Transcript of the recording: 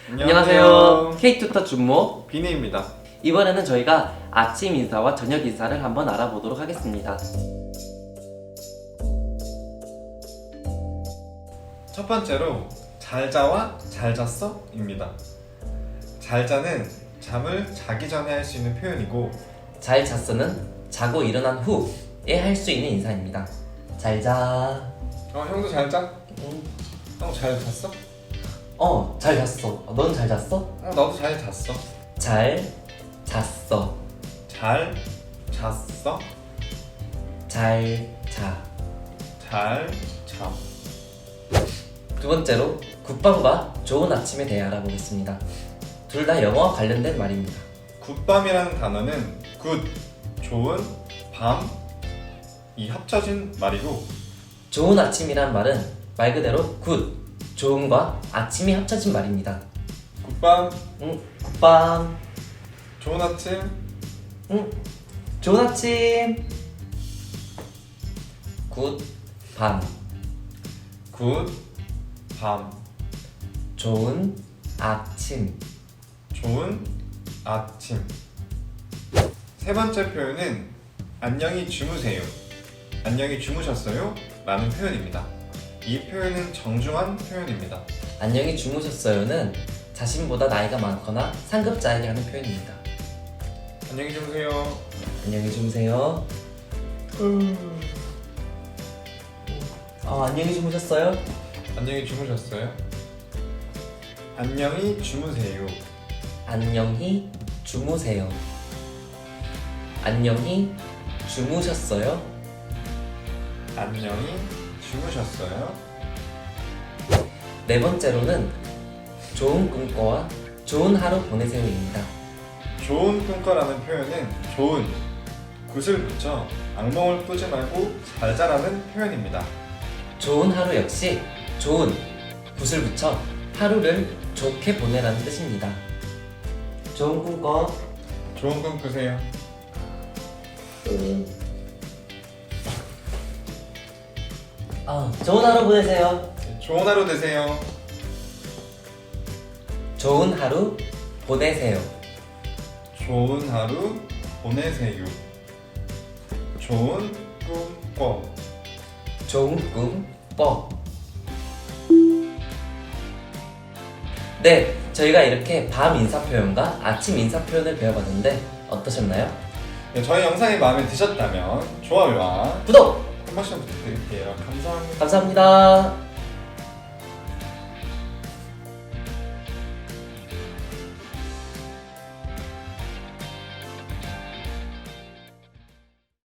안녕하세요. K-튜터 준모 비니입니다. 이번에는 저희가 아침 인사와 저녁 인사를 한번 알아보도록 하겠습니다. 첫 번째로 잘 자와 잘 잤어? 입니다. 잘 자는 잠을 자기 전에 할 수 있는 표현이고, 잘 잤어는 자고 일어난 후에 할 수 있는 인사입니다. 잘 자. 형도 잘 자? 응. 형 잘 잤어? 잘 잤어. 넌 잘 잤어? 나도 잘 잤어. 잘 잤어. 잘 잤어? 잘 자. 잘 자. 두 번째로 굿밤과 좋은 아침에 대해 알아보겠습니다. 둘 다 영어와 관련된 말입니다. 굿밤이라는 단어는 굿, 좋은, 밤, 이 합쳐진 말이고, 좋은 아침이란 말은 말 그대로 굿, 좋은과 아침이 합쳐진 말입니다. 굿밤, 굿밤. 좋은 아침, 좋은 아침. 굿밤. 굿, 밤, 좋은 아침. 좋은 아침. 세 번째 표현은 안녕히 주무세요, 안녕히 주무셨어요? 라는 표현입니다. 이 표현은 정중한 표현입니다. 안녕히 주무셨어요는 자신보다 나이가 많거나 상급자에게 하는 표현입니다. 안녕히 주무세요. 안녕히 주무세요. 안녕히 주무셨어요? 안녕히 주무셨어요? 안녕히 주무세요. 안녕히 주무세요. 안녕히 주무셨어요? 안녕히 주무셨어요? 네 번째로는 좋은 꿈꿔와 좋은 하루 보내세요입니다. 좋은 꿈꿔라는 표현은 좋은, 굿을 붙여 악몽을 꾸지 말고 잘 자라는 표현입니다. 좋은 하루 역시 좋은, 굿을 붙여 하루를 좋게 보내라는 뜻입니다. 좋은 꿈 꿔. 좋은 꿈 꾸세요. 좋은 하루 보내세요. 좋은 하루 되세요. 좋은 하루 보내세요. 좋은 하루 보내세요. 좋은 꿈 꿔. 좋은 꿈 꿔. 네, 저희가 이렇게 밤 인사 표현과 아침 인사 표현을 배워봤는데 어떠셨나요? 네, 저희 영상이 마음에 드셨다면 좋아요와 구독! 한 번씩 부탁드릴게요. 감사합니다. 감사합니다.